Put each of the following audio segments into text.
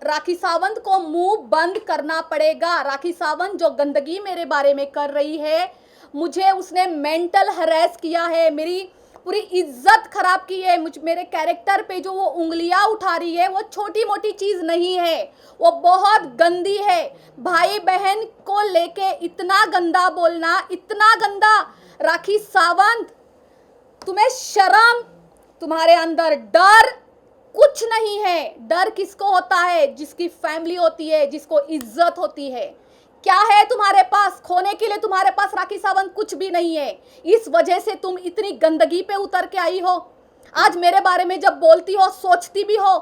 राखी सावंत को मुंह बंद करना पड़ेगा। राखी सावंत जो गंदगी मेरे बारे में कर रही है, मुझे उसने मेंटल हरेस किया है, मेरी पूरी इज्जत खराब की है, मेरे कैरेक्टर पे जो वो उंगलियां उठा रही है वो छोटी मोटी चीज नहीं है, वो बहुत गंदी है। भाई बहन को लेके इतना गंदा बोलना, इतना गंदा। राखी सावंत, तुम्हें शर्म, तुम्हारे अंदर डर कुछ नहीं है। डर किसको होता है? जिसकी फैमिली होती है, जिसको इज्जत होती है। क्या है तुम्हारे पास खोने के लिए? तुम्हारे पास राखी सावंत कुछ भी नहीं है। इस वजह से तुम इतनी गंदगी पे उतर के आई हो। आज मेरे बारे में जब बोलती हो, सोचती भी हो।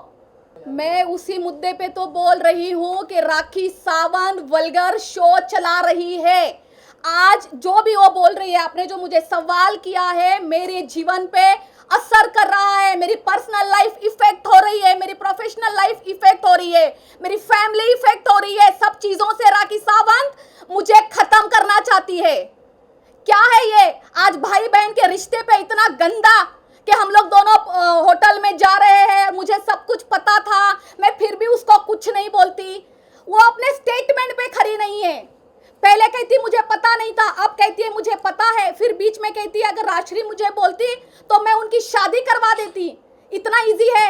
मैं उसी मुद्दे पे तो बोल रही हूं कि राखी सावंत वल्गर शो चला रही है। आज जो भी वो बोल रही है, आपने जो मुझे सवाल किया है, मेरे जीवन पे असर कर रहा है, मेरी पर्सनल लाइफ इफेक्ट हो रही है, मेरी प्रोफेशनल लाइफ इफेक्ट हो रही है, मेरी फैमिली इफेक्ट हो रही है। सब चीजों से राखी सावंत मुझे खत्म करना चाहती है। क्या है ये? आज भाई बहन के रिश्ते पे इतना गंदा कि हम लोग दोनों होटल में जा रहे हैं, मुझे सब कुछ पता था, मैं फिर भी उसको कुछ नहीं बोलती। वो अपने स्टेटमेंट पे खड़ी नहीं है। पहले कहती मुझे पता नहीं था, अब कहती है मुझे पता है, फिर बीच में कहती है अगर राजश्री मुझे बोलती तो मैं उनकी शादी करवा देती। इतना इजी है?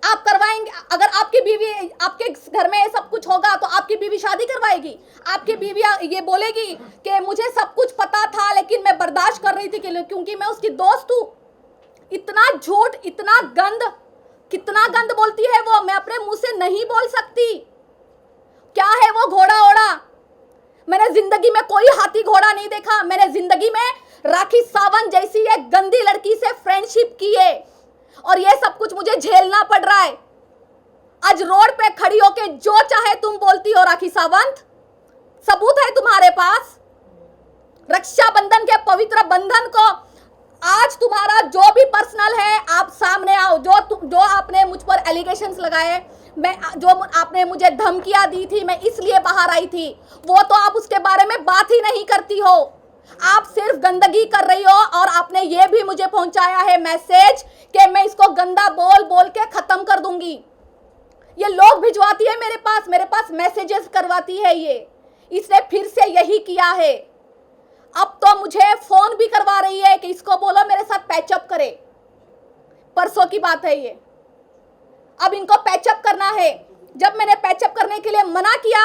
आप करवाएंगे? अगर आपकी बीवी, आपके घर में सब कुछ होगा तो आपकी बीवी शादी करवाएगी? आपकी बीवी ये बोलेगी कि मुझे सब कुछ पता था लेकिन मैं बर्दाश्त कर रही थी क्योंकि मैं उसकी दोस्त हूं? इतना झूठ, इतना गंद, कितना गंद बोलती है वो, मैं अपने मुंह से नहीं बोल सकती। क्या है वो घोड़ा ओड़ा? मैंने जिंदगी में कोई हाथी घोड़ा नहीं देखा। मैंने जिंदगी में राखी सावंत जैसी एक गंदी लड़की से फ्रेंडशिप की है और ये सब कुछ मुझे झेलना पड़ रहा है। आज रोड पे खड़ी होके जो चाहे तुम बोलती हो राखी सावंत। सबूत है तुम्हारे पास? रक्षाबंधन के पवित्र बंधन को आज तुम्हारा जो भी पर्सनल है, आप सामने आओ। जो आपने मुझ पर एलिगेशंस लगाए, जो आपने मुझे धमकियां दी थी, मैं इसलिए बाहर आई थी, वो तो आप उसके बारे में बात ही नहीं करती हो। आप सिर्फ गंदगी कर रही हो और आपने ये भी मुझे पहुंचाया है मैसेज कि मैं इसको गंदा बोल बोल के खत्म कर दूंगी। ये लोग भिजवाती है मेरे पास मैसेजेस करवाती है ये। इसने फिर से यही किया है। अब तो मुझे फोन भी करवा रही है कि इसको बोलो मेरे साथ पैचअप करे। परसों की बात है ये। अब इनको पैचअप करना है। जब मैंने पैचअप करने के लिए मना किया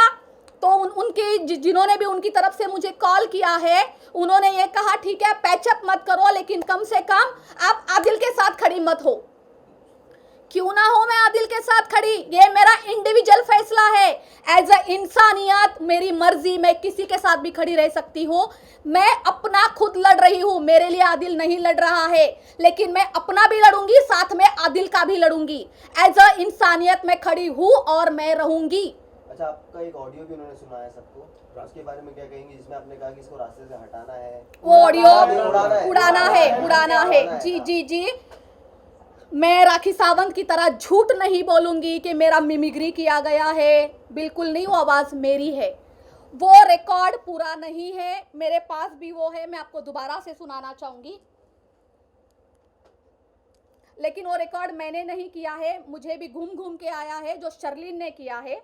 तो उनके जिन्होंने भी उनकी तरफ से मुझे कॉल किया है, उन्होंने ये कहा ठीक है पैचअप मत करो लेकिन कम से कम आप आदिल के साथ खड़ी मत हो। क्यों ना हो मैं आदिल के साथ खड़ी? ये मेरा इंडिविजुअल फैसला है। एज अ इंसानियत मेरी मर्जी, मैं किसी के साथ भी खड़ी रह सकती हूँ। मैं अपना खुद लड़ रही हूँ, मेरे लिए आदिल नहीं लड़ रहा है, लेकिन मैं अपना भी लड़ूंगी, साथ में आदिल का भी लड़ूंगी। एज अ इंसानियत मैं खड़ी हूँ और मैं रहूंगी। अच्छा, आपका एक ऑडियो भी उन्होंने सुनाया सबको, उसके बारे में क्या कहेंगे? जिसमें आपने कहा कि इसको रास्ते से हटाना है, वो ऑडियो उड़ाना है। जी जी जी, मैं राखी सावंत की तरह झूठ नहीं बोलूंगी कि मेरा मिमिक्री किया गया है, बिल्कुल नहीं। वो आवाज मेरी है, वो रिकॉर्ड पूरा नहीं है, मेरे पास भी वो है, मैं आपको दोबारा से सुनाना चाहूंगी। लेकिन वो रिकॉर्ड मैंने नहीं किया है, मुझे भी घूम घूम के आया है, जो शर्लिन ने किया है।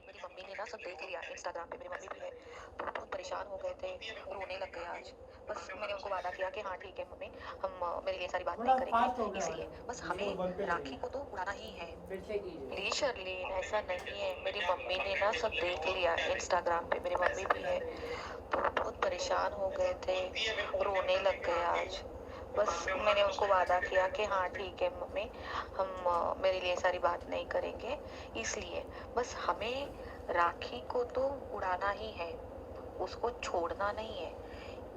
मेरी मम्मी ने ना सब देख लिया इंस्टाग्राम पे। मेरी मम्मी भी है, बहुत परेशान हो गए थे, रोने लग गए आज। बस मैंने उनको वादा किया कि हाँ ठीक है मम्मी, हम मेरे लिए सारी बात नहीं करेंगे, इसलिए बस हमें राखी को तो उड़ाना ही है। प्लीज शर्लिन, ऐसा नहीं है। मेरी मम्मी ने ना सब देख लिया इंस्टाग्राम पे। मेरी मम्मी भी है, बहुत परेशान हो गए थे, रोने लग गए आज। बस मैंने उनको वादा किया कि हाँ ठीक है मम्मी, हम मेरे लिए सारी बात नहीं करेंगे, इसलिए बस हमें राखी को तो उड़ाना ही है, उसको छोड़ना नहीं है।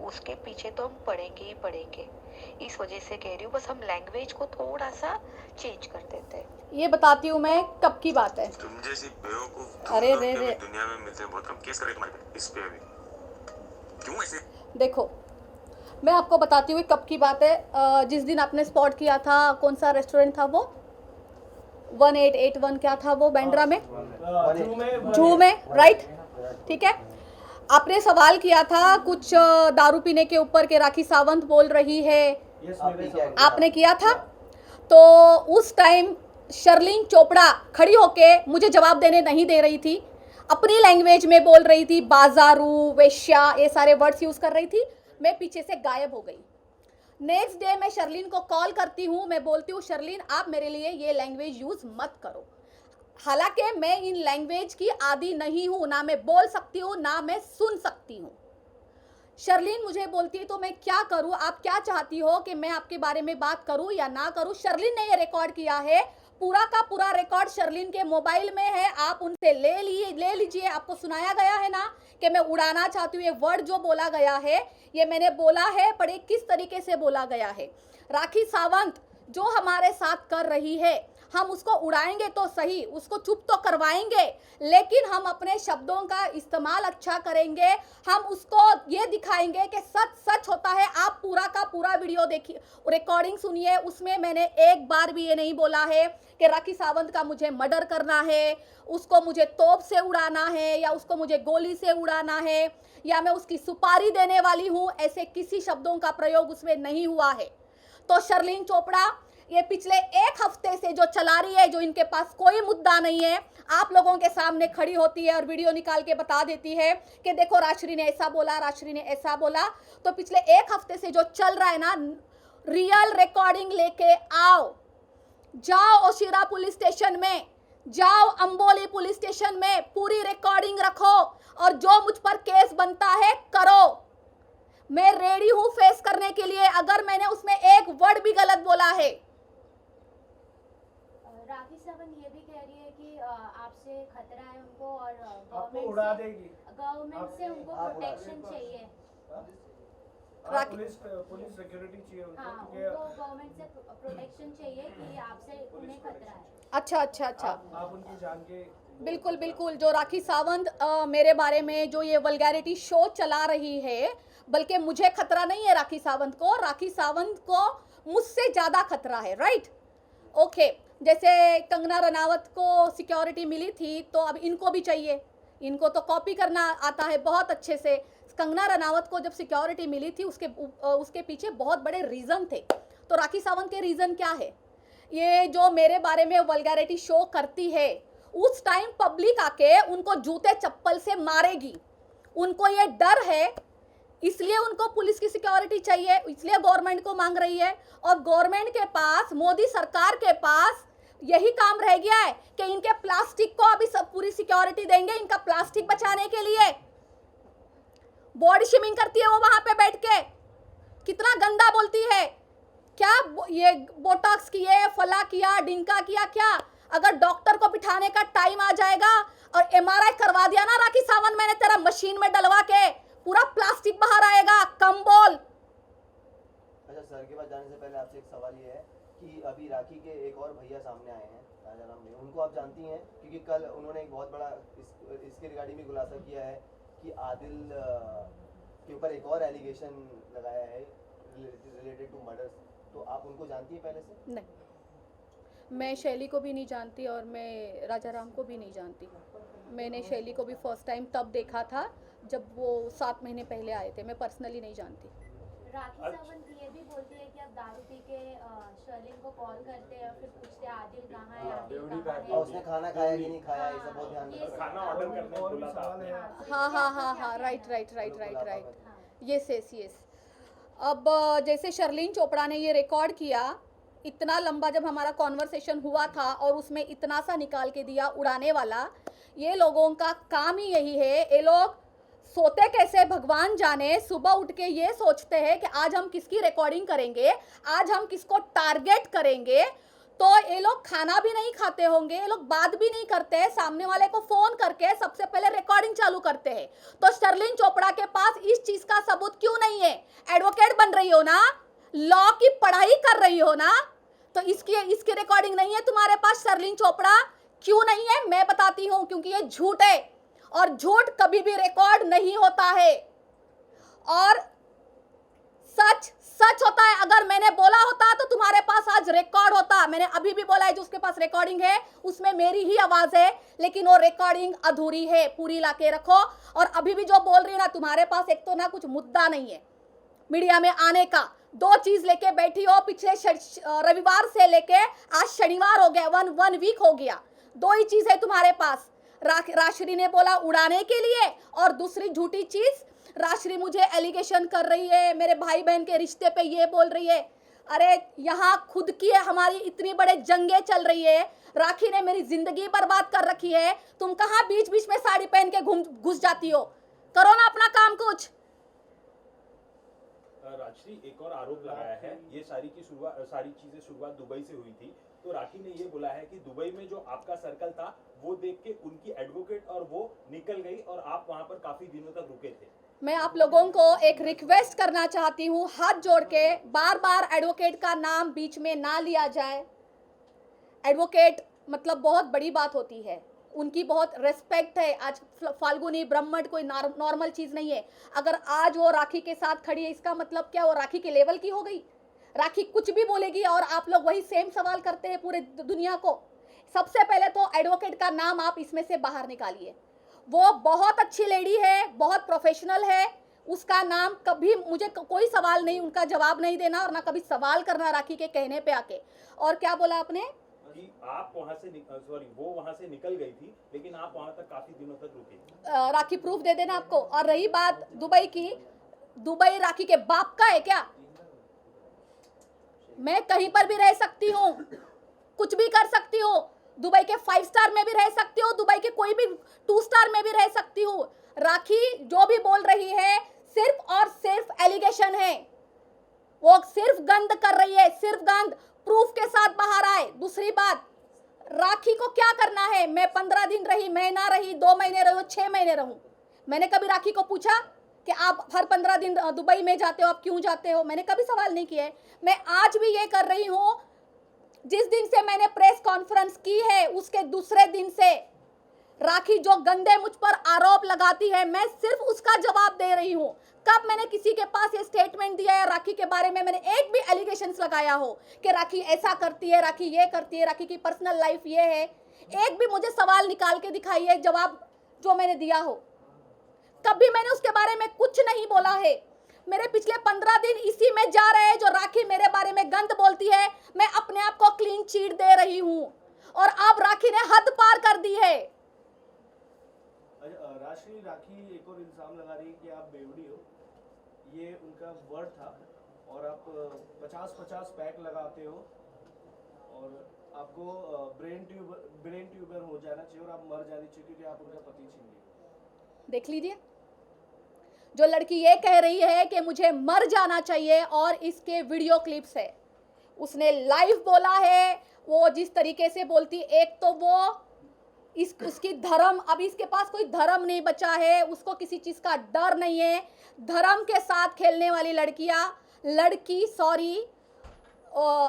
उसके पीछे तो हम पढ़ेंगे ही पढ़ेंगे। इस वजह से कह रही हूँ, बस हम लैंग्वेज को थोड़ा सा चेंज कर देते हैं। ये बताती हूँ मैं कब की बात है। तुम जैसी बेवकूफ अरे रे रे, दुनिया में मिलते हैं बहुत कम। केस करे तुम्हारे पे, इस पे अभी क्यों ऐसे? देखो मैं आपको बताती हूँ कब की बात है। जिस दिन आपने स्पॉट किया था, कौन सा रेस्टोरेंट था वो? 1881 क्या था वो, बांद्रा में, जू में, राइट? ठीक है। आपने सवाल किया था कुछ दारू पीने के ऊपर के राखी सावंत बोल रही है, आपने किया था। तो उस टाइम शर्लिन चोपड़ा खड़ी होके मुझे जवाब देने नहीं दे रही थी, अपनी लैंग्वेज में बोल रही थी, बाजारू, वेश्या, ये सारे वर्ड्स यूज कर रही थी। मैं पीछे से गायब हो गई। नेक्स्ट डे मैं शर्लिन को कॉल करती हूँ, मैं बोलती हूँ शर्लिन आप मेरे लिए ये लैंग्वेज यूज मत करो। हालांकि मैं इन लैंग्वेज की आदी नहीं हूँ, ना मैं बोल सकती हूँ ना मैं सुन सकती हूँ। शर्लिन मुझे बोलती है तो मैं क्या करूँ, आप क्या चाहती हो कि मैं आपके बारे में बात करूँ या ना करूँ। शर्लिन ने ये रिकॉर्ड किया है, पूरा का पूरा रिकॉर्ड शर्लिन के मोबाइल में है, आप उनसे ले लीजिए। आपको सुनाया गया है ना कि मैं उड़ाना चाहती हूँ, ये वर्ड जो बोला गया है ये मैंने बोला है, पर ये किस तरीके से बोला गया है। राखी सावंत जो हमारे साथ कर रही है, हम उसको उड़ाएंगे तो सही, उसको चुप तो करवाएंगे, लेकिन हम अपने शब्दों का इस्तेमाल अच्छा करेंगे। हम उसको ये दिखाएंगे कि सच सच होता है। आप पूरा का पूरा वीडियो देखिए, रिकॉर्डिंग सुनिए, उसमें मैंने एक बार भी ये नहीं बोला है कि राखी सावंत का मुझे मर्डर करना है, उसको मुझे तोप से उड़ाना है या उसको मुझे गोली से उड़ाना है या मैं उसकी सुपारी देने वाली हूँ, ऐसे किसी शब्दों का प्रयोग उसमें नहीं हुआ है। तो शर्लिन चोपड़ा ये पिछले एक हफ्ते से जो चला रही है, जो इनके पास कोई मुद्दा नहीं है, आप लोगों के सामने खड़ी होती है और वीडियो निकाल के बता देती है कि देखो राजश्री ने ऐसा बोला, राजश्री ने ऐसा बोला। तो पिछले एक हफ्ते से जो चल रहा है ना, रियल रिकॉर्डिंग लेके आओ, जाओ ओशिरा पुलिस स्टेशन में, जाओ अंबोली पुलिस स्टेशन में, पूरी रिकॉर्डिंग रखो और जो मुझ पर केस बनता है करो। मैं रेडी हूं फेस करने के लिए अगर मैंने उसमें एक वर्ड भी गलत बोला है। राखी सावंत ये भी कह रही है कि आपसे खतरा है उनको और आपको उड़ा देगी। गवर्नमेंट से उनको प्रोटेक्शन चाहिए। पुलिस सिक्योरिटी चाहिए उनको, हाँ, क्योंकि उनको गवर्नमेंट से प्रोटेक्शन चाहिए कि आपसे उन्हें खतरा है। अच्छा। आप उनकी जान के बिल्कुल बिल्कुल। जो राखी सावंत मेरे बारे में जो ये वल्गैरिटी शो चला रही है, बल्कि मुझे खतरा नहीं है राखी सावंत को, राखी सावंत को मुझसे ज़्यादा खतरा है, राइट? ओके। जैसे कंगना रनावत को सिक्योरिटी मिली थी तो अब इनको भी चाहिए, इनको तो कॉपी करना आता है बहुत अच्छे से। कंगना रनावत को जब सिक्योरिटी मिली थी उसके पीछे बहुत बड़े रीज़न थे। तो राखी सावंत के रीज़न क्या है? ये जो मेरे बारे में वल्गैरिटी शो करती है, उस टाइम पब्लिक आके उनको जूते चप्पल से मारेगी, उनको ये डर है, इसलिए उनको पुलिस की सिक्योरिटी चाहिए, इसलिए गवर्नमेंट को मांग रही है। और गवर्नमेंट के पास, मोदी सरकार के पास यही काम रह गया है कि इनके प्लास्टिक को अभी सब पूरी सिक्योरिटी देंगे, इनका प्लास्टिक बचाने के लिए। बॉडी शेमिंग करती है वो वहां पे बैठ के, कितना गंदा बोलती है, क्या ये बोटॉक्स किए, फला किया, डिंका किया, क्या? अगर डॉक्टर को बिठाने का टाइम आ जाएगा और MRI करवा दिया ना राखी सावंत मैंने तेरा मशीन में डलवा के, पूरा प्लास्टिक बाहर आएगा, कम बोल। अच्छा सर के पास जाने से पहले आपसे एक सवाल ये है कि अभी राखी के एक और भैया सामने आए हैं राजाराम में, उनको आप जानती हैं? क्योंकि कल उन्होंने एक बहुत बड़ा इसके रिगार्डिंग भी खुलासा किया है कि आदिल के ऊपर एक और एलिगेशन लगाया है रिलेटेड टू मर्डर्स। तो आप उनको जानती हैं पहले से? नहीं, मैं शैली को भी नहीं जानती और मैं राजाराम को भी नहीं जानती। मैंने शैली को भी फर्स्ट टाइम तब देखा था जब वो 7 महीने पहले आए थे, मैं पर्सनली नहीं जानती। राखी सावंत ये भी बोलती है कि अब दारू पी के शर्लिन को कॉल करते हैं और फिर पूछते हैं आदिल कहाँ है, आदिल कहाँ है। और उसने खाना खाया कि नहीं खाया, ये सब बहुत ध्यान ये रखना। खाना ऑर्डर करने को बोला था। हाँ, राइट। यस। अब जैसे शर्लिन चोपड़ा ने ये रिकॉर्ड किया, इतना लंबा जब हमारा कॉन्वर्सेशन हुआ था और उसमें इतना सा निकाल के दिया उड़ाने वाला, ये लोगों का काम ही यही है। ये लोग सोते कैसे भगवान जाने, सुबह उठ के ये सोचते हैं कि आज हम किसकी रिकॉर्डिंग करेंगे, आज हम किसको टारगेट करेंगे। तो ये लोग खाना भी नहीं खाते होंगे, ये लोग बात भी नहीं करते हैं, सामने वाले को फोन करके सबसे पहले रिकॉर्डिंग चालू करते हैं। तो शर्लिन चोपड़ा के पास इस चीज का सबूत क्यों नहीं है? एडवोकेट बन रही हो ना, लॉ की पढ़ाई कर रही हो ना, तो इसकी रिकॉर्डिंग नहीं है तुम्हारे पास शर्लिन चोपड़ा? क्यों नहीं है? मैं बताती हूँ, क्योंकि ये झूठ है और झूठ कभी भी रिकॉर्ड नहीं होता है और सच होता है। अगर मैंने बोला होता तो तुम्हारे पास आज रिकॉर्ड होता। मैंने अभी भी बोला है जो उसके पास रिकॉर्डिंग है उसमें मेरी ही आवाज है, लेकिन वो रिकॉर्डिंग अधूरी है, पूरी लाके रखो। और अभी भी जो बोल रही है ना, तुम्हारे पास एक तो ना कुछ मुद्दा नहीं है मीडिया में आने का, दो चीज लेके बैठी हो। पिछले रविवार से लेके आज शनिवार हो गया, वन वीक हो गया। दो ही चीज है तुम्हारे पास। राश्री ने बोला उड़ाने के लिए, और दूसरी झूठी चीज, राश्री मुझे एलिगेशन कर रही है, मेरे भाई बहन के रिश्ते पे ये बोल रही है। अरे यहाँ खुद की है, हमारी इतनी बड़े जंगे चल रही है। राखी ने मेरी जिंदगी बर्बाद कर रखी है। तुम कहाँ बीच बीच में साड़ी पहन के घुस जाती हो? करो ना अपना काम कुछ। राजश्री एक और आरोप लगाया है, ये सारी चीजें शुरुआत दुबई से हुई थी। तो राखी ने ये बोला है कि दुबई में जो आपका सर्कल था वो देख के उनकी एडवोकेट और वो निकल गई और आप वहां पर काफी दिनों तक रुके थे। मैं आप लोगों को एक रिक्वेस्ट करना चाहती हूँ, हाथ जोड़ के, बार बार एडवोकेट का नाम बीच में ना लिया जाए। एडवोकेट मतलब बहुत बड़ी बात होती है, उनकी बहुत रेस्पेक्ट है। आज फाल्गुनी ब्रह्मण्ड कोई नॉर्मल चीज़ नहीं है। अगर आज वो राखी के साथ खड़ी है, इसका मतलब क्या वो राखी के लेवल की हो गई? राखी कुछ भी बोलेगी और आप लोग वही सेम सवाल करते हैं पूरे दुनिया को। सबसे पहले तो एडवोकेट का नाम आप इसमें से बाहर निकालिए। वो बहुत अच्छी लेडी है, बहुत प्रोफेशनल है, उसका नाम कभी, मुझे कोई सवाल नहीं, उनका जवाब नहीं देना और ना कभी सवाल करना राखी के कहने पे आके। और क्या बोला आपने कि आप वहां से वो वहां से निकल गई थी, लेकिन आप वहां तक काफी दिनों तक रुके। राखी प्रूफ दे देना आपको। और रही बात दुबई की, दुबई राखी के बाप का है क्या? मैं कहीं पर भी रह सकती हूँ, कुछ भी कर सकती हूँ। दुबई के 5 स्टार में भी रह सकती हूँ, दुबई के कोई भी 2 स्टार में भी रह सकती हूँ। राखी जो भी बोल रही है सिर्फ और सिर्फ एलिगेशन है, वो सिर्फ गंद कर रही है, सिर्फ गंद। प्रूफ के साथ बाहर आए। दूसरी बात, राखी को क्या करना है? मैं 15 दिन रही, महीना रही, 2 महीने रही, 6 महीने रहूं, मैंने कभी राखी को पूछा कि आप हर 15 दिन दुबई में जाते हो, आप क्यों जाते हो? मैंने कभी सवाल नहीं किया है। मैं आज भी ये कर रही हूँ। जिस दिन से मैंने प्रेस कॉन्फ्रेंस की है उसके दूसरे दिन से राखी जो गंदे मुझ पर आरोप लगाती है, मैं सिर्फ उसका जवाब दे रही हूँ। कब मैंने किसी के पास ये स्टेटमेंट दिया है राखी के बारे में, मैंने एक भी एलिगेशंस लगाया हो कि राखी ऐसा करती है, राखी ये करती है, राखी की पर्सनल लाइफ ये है? एक भी मुझे सवाल निकाल के दिखाइए जवाब जो मैंने दिया हो। कभी मैंने उसके बारे में कुछ नहीं बोला है। मेरे पिछले 15 दिन इसी में जा रहे हैं। जो राखी मेरे बारे में गंद बोलती है, मैं अपने आप को क्लीन चीट दे रही हूँ, और अब राखी ने हद पार कर दी है। राखी एक और इल्जाम लगा रही है कि आप बेवड़ी हो, ये उनका वर्ड था, और आप 50-50 पैक लगाते हो और आपको ब्रेन ट्यूबर हो जाना चाहिए और आप मर जानी चाहिए क्योंकि आप उनका पति छीन लिए। देख लीजिए, जो लड़की ये कह रही है कि मुझे मर जाना चाहिए, और इसके वीडियो क्लिप्स है, उसने लाइव बोला है। वो जिस तरीके से बोलती, एक तो वो उसकी धर्म, अभी इसके पास कोई धर्म नहीं बचा है, उसको किसी चीज का डर नहीं है। धर्म के साथ खेलने वाली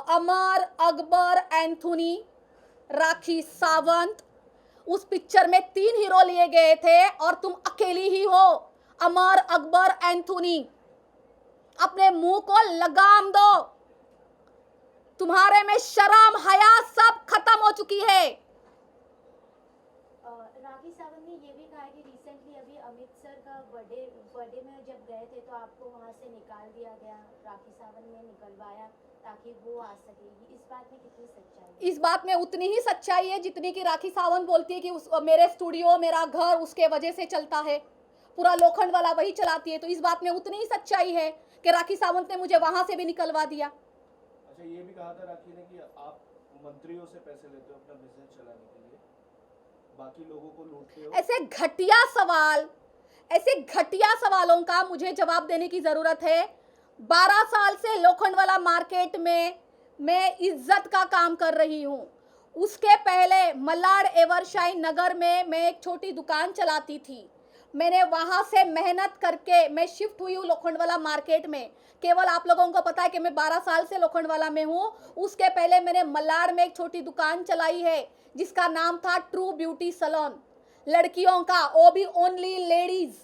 अमर, अकबर, एंथोनी, राखी सावंत, उस पिक्चर में 3 हीरो लिए गए थे और तुम अकेली ही हो, अमर, अकबर, एंथोनी। अपने मुंह को लगाम दो, तुम्हारे में शर्म हया सब खत्म हो चुकी है। राखी सावंत ने ये भी कहा कि रिसेंटली अभी अमित सर का बर्थडे में जब गए थे तो आपको वहाँ से निकाल दिया गया, राखी सावंत ने निकलवाया ताकि वो आ सके। इस बात में कितनी सच्चाई है? इस बात में उतनी ही सच्चाई है जितनी कि राखी सावंत बोलती है कि मेरे स्टूडियो, मेरा घर उसके वजह से चलता है, पूरा लोखंड वाला वही चलाती है। तो इस बात में उतनी ही सच्चाई है कि राखी सावंत ने मुझे वहां से भी निकलवा दिया। अच्छा, ये भी कहा था राखी ने कि आप मंत्रियों से पैसे लेते हो अपना बिजनेस चलाने के लिए, बाकी लोगों को लूटते हो। ऐसे घटिया सवालों का मुझे जवाब देने की जरूरत है। 12 साल से लोखंडवाला मार्केट में मैं इज्जत का काम कर रही हूँ। उसके पहले मलाड एवरशाइन नगर में मैं एक छोटी दुकान चलाती थी। मैंने वहाँ से मेहनत करके मैं शिफ्ट हुई हूँ लोखंडवाला मार्केट में। केवल आप लोगों को पता है कि मैं 12 साल से लोखंडवाला में हूँ। उसके पहले मैंने मलाड में एक छोटी दुकान चलाई है जिसका नाम था ट्रू ब्यूटी सैलून, लड़कियों का, वो भी ओनली लेडीज।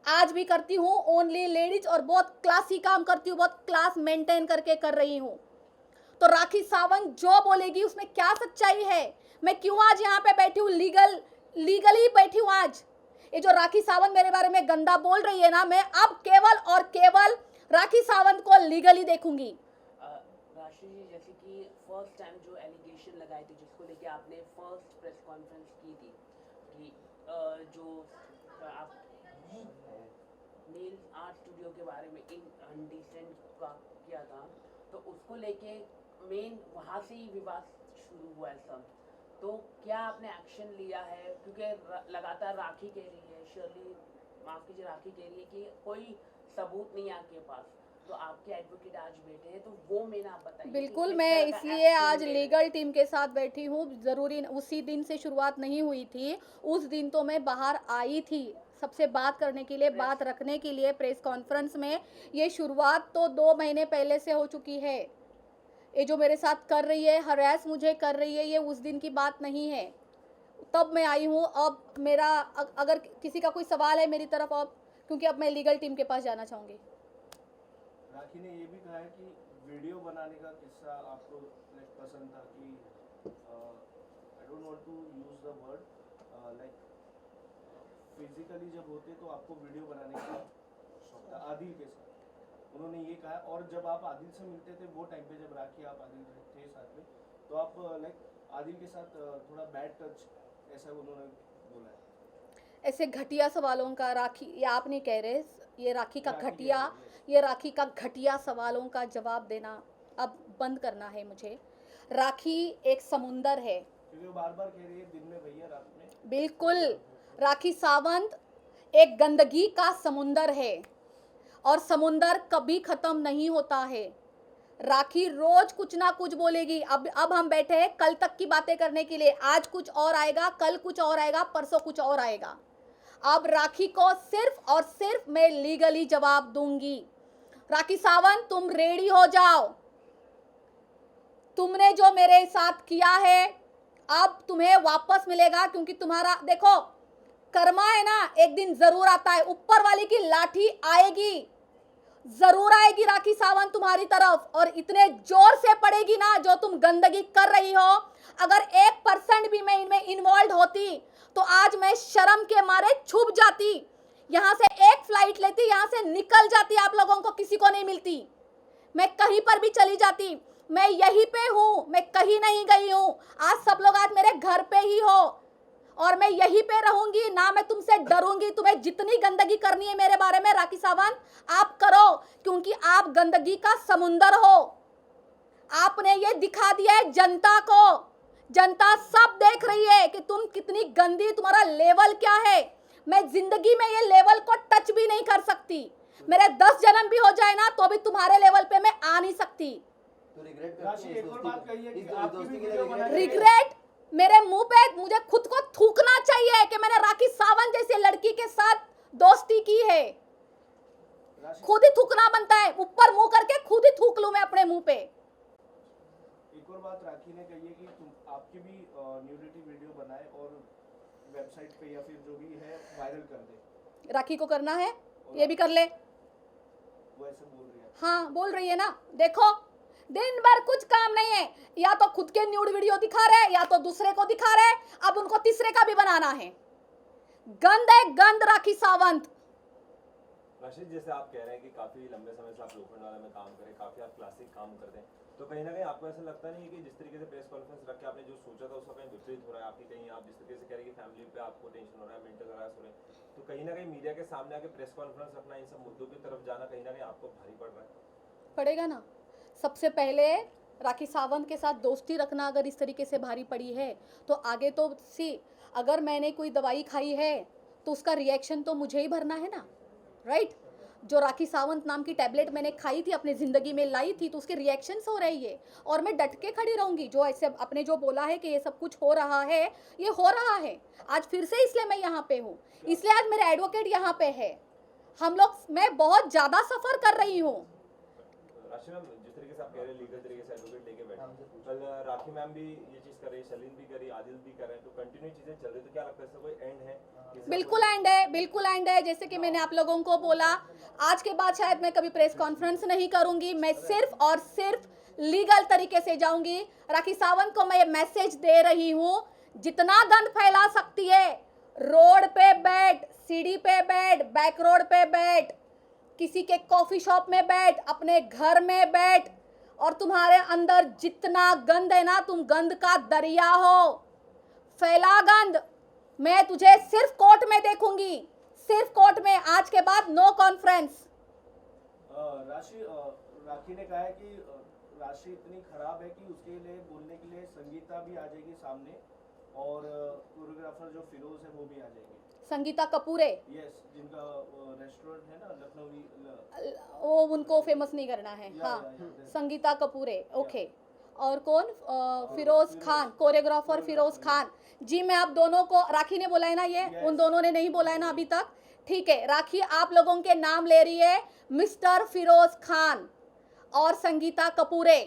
आज भी करती हूँ ओनली लेडीज, और बहुत क्लासी काम करती हूँ, बहुत क्लास मेंटेन करके कर रही हूँ। तो राखी सावंत जो बोलेगी उसमें क्या सच्चाई है? मैं क्यों आज यहाँ पे बैठी हूँ, लीगली बैठी हूँ आज। ये जो राखी सावंत मेरे बारे में गंदा बोल रही है ना, मैं अब केवल और केवल राखी सावंत को लीगली देखूंगी। राशि जी, जैसे कि फर्स्ट टाइम जो एलिगेशन लगाए थे जिसको लेके आपने फर्स्ट प्रेस कॉन्फ्रेंस की थी कि जो आप नेल आर्ट स्टूडियो के बारे में इनडिसेंट का किया था, तो उसको लेके मेन वहाँ से ही विवाद शुरू हुआ है सब। तो क्या आपने एक्शन लिया है? क्योंकि लगातार राखी कह रही है, शर्ली माफ कीजिए, राखी कह रही है कि कोई सबूत नहीं है आपके पास, तो आपके एडवोकेट आज बैठे हैं, तो वो मैंने आप बताइए। बिल्कुल, मैं इसलिए आज लीगल टीम के साथ बैठी हूँ। ज़रूरी उसी दिन से शुरुआत नहीं हुई थी, उस दिन तो मैं बाहर आई थी सबसे बात करने के लिए, बात रखने के लिए प्रेस कॉन्फ्रेंस में। ये शुरुआत तो 2 महीने पहले से हो चुकी है। ये जो मेरे साथ कर रही है, हरास मुझे कर रही है, ये उस दिन की बात नहीं है, तब मैं आई हूँ। अब मेरा अगर किसी का कोई सवाल है मेरी तरफ, अब क्योंकि अब मैं लीगल टीम के पास जाना चाहूँगी। राखी ने ये भी कहा है कि वीडियो बनाने का किस्सा आपको पसंद था कि I don't want to use the word like physically जब होते तो आपको वीडियो बनाने का शौक था आदिल के साथ, उन्होंने ये कहा। और जब आप आदिल से मिलते थे वो टाइम पे, जब राखी आप आदिल थे साथ में, तो आप लाइक आदिल के साथ थोड़ा बैड टच ऐसा उन्होंने बोला है। ऐसे घटिया सवालों का राखी, ये आप नहीं कह रहे, ये राखी का राखी घटिया, कह रही है। ये राखी का घटिया सवालों का जवाब देना अब बंद करना है मुझे। राखी एक समुंदर है, क्योंकि वो बार बार कह रही है दिन में भैया रात में। बिल्कुल। राखी सावंत एक गंदगी का समुंदर है और समुंदर कभी खत्म नहीं होता है। राखी रोज कुछ ना कुछ बोलेगी। अब हम बैठे हैं कल तक की बातें करने के लिए। आज कुछ और आएगा, कल कुछ और आएगा, परसों कुछ और आएगा। अब राखी को सिर्फ और सिर्फ मैं लीगली जवाब दूंगी। राखी सावंत, तुम रेडी हो जाओ। तुमने जो मेरे साथ किया है अब तुम्हें वापस मिलेगा, क्योंकि तुम्हारा देखो कर्मा है ना, एक दिन जरूर आता है। ऊपर वाली की लाठी आएगी, जरूर आएगी राखी सावंत तुम्हारी तरफ, और इतने जोर से पड़ेगी ना जो तुम गंदगी कर रही हो। अगर 1% भी मैं इनमें इन्वॉल्व होती तो आज मैं शर्म के मारे छुप जाती, यहां से एक फ्लाइट लेती, यहां से निकल जाती, आप लोगों को किसी को नहीं मिलती, मैं कहीं पर भी चली जाती। मैं यहीं पे हूं, मैं कहीं नहीं गई हूं। आज सब लोग आज मेरे घर पे ही हो और मैं यहीं पे रहूंगी ना, मैं तुमसे डरूंगी। तुम्हें जितनी गंदगी करनी है मेरे बारे में राखी सावंत आप करो, क्योंकि आप गंदगी का समुंदर हो। आपने ये दिखा दिया है जनता को, जनता सब देख रही है कि तुम कितनी गंदी, तुम्हारा लेवल क्या है। मैं जिंदगी में ये लेवल को टच भी नहीं कर सकती। मेरे 10 जन्म भी हो जाए ना तो भी तुम्हारे लेवल पे मैं आ नहीं सकती। तो रिग्रेट राशि एक और बात कही है कि इस आपकी दोस्ती भी के लिए वीडियो बनाई है। रिग्रेट मेरे मुंह पे मुझे खुद को थूकना चाहिए कि मैंने राखी सावंत जैसी लड़की के साथ दोस्ती की है। राशि खुद ही थूकना बनता है, ऊपर मुंह करके खुद ही थूक लूं मैं अपने मुंह पे। एक और बात राखी ने कही है कि तुम आपकी भी न्यूडिटी वीडियो बनाए और वेबसाइट पे या फिर जो भी है वायरल कर दे। राखी को करना है, ये भी कर ले। वो ऐसे बोल रही है। हाँ बोल रही है ना, देखो दिन भर कुछ काम नहीं है, या तो खुद के न्यूड वीडियो दिखा रहे या तो दूसरे को दिखा रहे, अब उनको तीसरे का भी बनाना है। गंद है गंद राखी सावंत। राशिद, जैसे आप कह रहे हैं कि काफी लंबे समय से आप लोखंडवाला में काम करें, काफी आप क्लासिक काम करते हैं, तो कहीं ना कहीं आपको ऐसा लगता नहीं है कि जिस तरीके से प्रेस कॉन्फ्रेंस रख के आपने जो सोचा था उसका कहीं विपरीत हो रहा है आपकी, कहीं आप जिस तरीके से कह रहे हैं कि फैमिली पे आपको टेंशन हो रहा है, मेंटल हरास हो रहे हैं, तो कहीं ना कहीं मीडिया के सामने आके प्रेस कॉन्फ्रेंस रखना, इन सब मुद्दों की तरफ जाना कहीं ना कहीं आपको भारी पड़ रहा है? पड़ेगा ना। सबसे पहले राखी सावंत के साथ दोस्ती रखना अगर इस तरीके से भारी पड़ी है तो आगे तो अगर मैंने कोई दवाई खाई है तो उसका रिएक्शन तो मुझे ही भरना है ना, राइट। जो राखी सावंत नाम की टैबलेट मैंने खाई थी, अपनी ज़िंदगी में लाई थी, तो उसके रिएक्शंस हो रही है और मैं डट के खड़ी रहूँगी। जो ऐसे आपने जो बोला है कि ये सब कुछ हो रहा है, ये हो रहा है आज फिर से, इसलिए मैं यहाँ पे हूँ, इसलिए आज मेरे एडवोकेट यहाँ पे है। हम लोग, मैं बहुत ज़्यादा सफ़र कर रही हूँ। राशि मैम, जिस तरीके से आप कह रहे हैं लीगल तरीके से एडवोकेट लेके बैठे, कल राखी मैम भी ये चीज कर रही है, शलीन भी कर रही है, आदिल भी कर रहे हैं, तो कंटिन्यू चीजें चल रही, तो क्या लगता है इसका कोई एंड है? बिल्कुल एंड है, बिल्कुल एंड है। जैसे कि मैंने आप लोगों को बोला, आज के बाद शायद मैं कभी प्रेस कॉन्फ्रेंस नहीं करूंगी, मैं सिर्फ और सिर्फ लीगल तरीके से जाऊंगी। राखी सावंत को मैं ये मैसेज दे रही हूँ, जितना गंद फैला सकती है, रोड पे बैठ, सीढ़ी पे बैठ, बैक रोड पे बैठ, किसी के कॉफी शॉप में बैठ, अपने घर में बैठ, और तुम्हारे अंदर जितना गंद है ना, तुम गंद का दरिया हो, फैला गंद। मैं तुझे सिर्फ कोर्ट में देखूंगी, सिर्फ कोर्ट में। आज के बाद नो कॉन्फ्रेंस। राखी ने कहा है कि राशि इतनी खराब है कि उसके लिए बोलने के लिए संगीता भी आ जाएगी सामने, और कोरियोग्राफर जो फिरोज है वो भी आ जाएंगे। संगीता कपूर है, यस, जिनका रेस्टोरेंट है ना लखनवी, वो उनको फेमस नहीं करना है। हाँ, संगीता कपूर है, ओके। और कौन? फिरोज खान, कोरियोग्राफर फिरोज खान जी। मैं आप दोनों को, राखी ने बोला है ना ये, उन दोनों ने नहीं बोला है ना अभी तक, ठीक है। राखी आप लोगों के नाम ले रही है, मिस्टर फिरोज खान और संगीता कपूरे।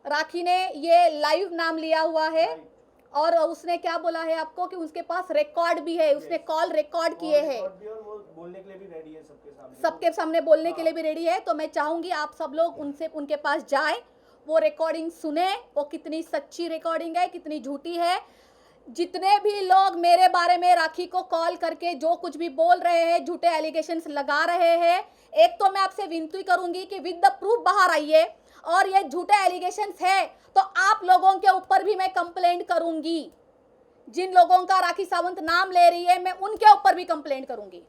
राखी ने ये लाइव नाम लिया हुआ है, और उसने क्या बोला है आपको कि उसके पास रिकॉर्ड भी है, उसने कॉल रिकॉर्ड किए हैं, बोलने के लिए भी रेडी है सबके सामने बोलने के लिए भी रेडी है। तो मैं चाहूंगी आप सब लोग उनके पास जाए, वो रिकॉर्डिंग सुने, वो कितनी सच्ची रिकॉर्डिंग है, कितनी झूठी है। जितने भी लोग मेरे बारे में राखी को कॉल करके जो कुछ भी बोल रहे हैं, झूठे एलिगेशंस लगा रहे हैं, एक तो मैं आपसे विनती करूंगी कि विद द प्रूफ बाहर आइए, और ये झूठे एलिगेशंस है तो आप लोगों के ऊपर भी मैं कंप्लेंट करूंगी। जिन लोगों का राखी सावंत नाम ले रही है, मैं उनके ऊपर भी कंप्लेंट करूंगी।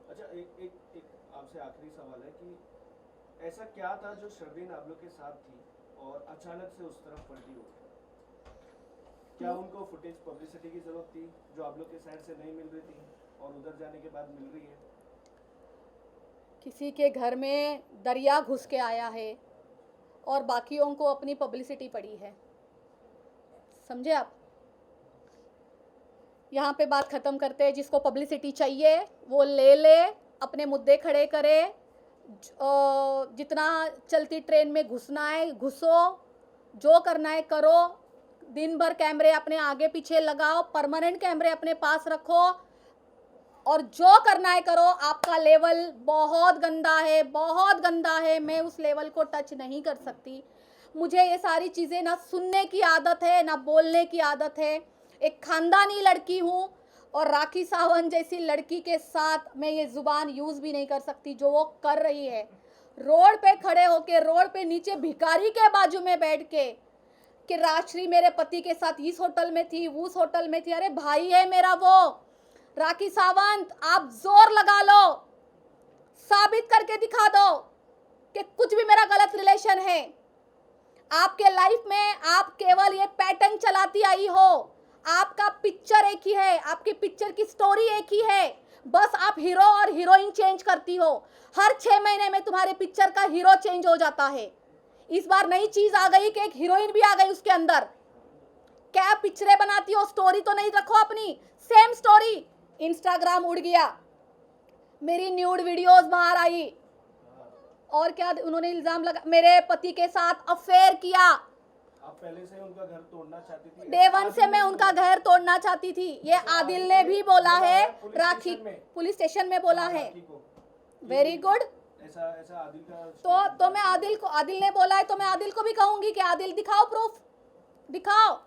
अच्छा, एक आपसे आखिरी सवाल है कि ऐसा क्या था जो शर्वीन आप लोग के साथ थी और अचानक से उस तरफ पलटी हो गई? क्या उनको फुटेज पब्लिसिटी की जरूरत थी जो आप लोग के साइड से नहीं मिल रही थी और उधर जाने के बाद मिल रही है? किसी के घर में दरिया घुस के आया है और बाकियों को अपनी पब्लिसिटी पड़ी है, समझे आप? यहाँ पे बात ख़त्म करते हैं। जिसको पब्लिसिटी चाहिए वो ले ले, अपने मुद्दे खड़े करे, जितना चलती ट्रेन में घुसना है घुसो, जो करना है करो। दिन भर कैमरे अपने आगे पीछे लगाओ, परमानेंट कैमरे अपने पास रखो, और जो करना है करो। आपका लेवल बहुत गंदा है, बहुत गंदा है। मैं उस लेवल को टच नहीं कर सकती। मुझे ये सारी चीज़ें ना सुनने की आदत है, ना बोलने की आदत है। एक खानदानी लड़की हूँ, और राखी सावंत जैसी लड़की के साथ मैं ये ज़ुबान यूज़ भी नहीं कर सकती जो वो कर रही है। रोड पे खड़े होके, रोड पे नीचे भिखारी के बाजू में बैठ के कि राजश्री मेरे पति के साथ इस होटल में थी, उस होटल में थी। अरे भाई है मेरा वो। राखी सावंत, आप जोर लगा लो, साबित करके दिखा दो कि कुछ भी मेरा गलत रिलेशन है। आपके लाइफ में आप केवल ये पैटर्न चलाती आई हो। आपका पिक्चर एक ही है, आपकी पिक्चर की स्टोरी एक ही है, बस आप हीरो और हीरोइन चेंज करती हो। हर 6 महीने में तुम्हारे पिक्चर का हीरो चेंज हो जाता है। इस बार नई चीज आ गई कि एक हीरोइन भी आ गई उसके अंदर। क्या पिक्चरें बनाती हो, स्टोरी तो नहीं रखो अपनी। सेम स्टोरी, इंस्टाग्राम उड़ गया, मेरी न्यूड वीडियोस बाहर आई, और क्या उन्होंने इल्जाम लगा मेरे पति के साथ अफेयर किया। आप पहले से उनका घर तोड़ना चाहती थी? डे वन से मैं उनका घर तोड़ना चाहती थी। ये आदिल ने भी बोला है, राखी पुलिस स्टेशन में बोला है। Very good. ऐसा आदिल का तो मैं आदिल ने बोला है तो मैं आदिल को भी कहूंगी कि आदिल दिखाओ प्रूफ, दिखाओ।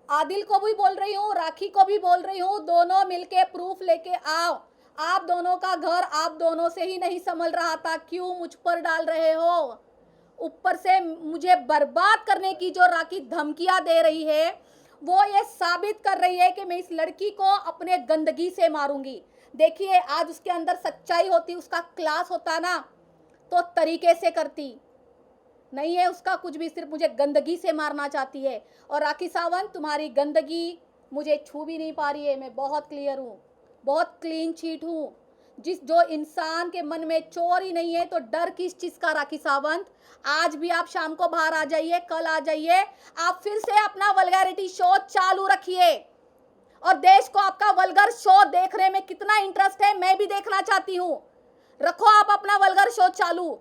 आदिल को भी बोल रही हूँ, राखी को भी बोल रही हूँ, दोनों मिलके प्रूफ लेके आओ। आप दोनों का घर आप दोनों से ही नहीं संभल रहा था, क्यों मुझ पर डाल रहे हो? ऊपर से मुझे बर्बाद करने की जो राखी धमकियां दे रही है, वो ये साबित कर रही है कि मैं इस लड़की को अपने गंदगी से मारूंगी। देखिए, आज उसके अंदर सच्चाई होती, उसका क्लास होता ना, तो तरीके से करती। नहीं है उसका कुछ भी, सिर्फ मुझे गंदगी से मारना चाहती है। और राखी सावंत, तुम्हारी गंदगी मुझे छू भी नहीं पा रही है। मैं बहुत क्लियर हूँ, बहुत क्लीन चीट हूँ। जो इंसान के मन में चोर ही नहीं है तो डर किस चीज़ का? राखी सावंत, आज भी आप शाम को बाहर आ जाइए, कल आ जाइए, आप फिर से अपना वल्गैरिटी शो चालू रखिए। और देश को आपका वल्गर शो देखने में कितना इंटरेस्ट है, मैं भी देखना चाहती हूँ। रखो आप अपना वल्गर शो चालू।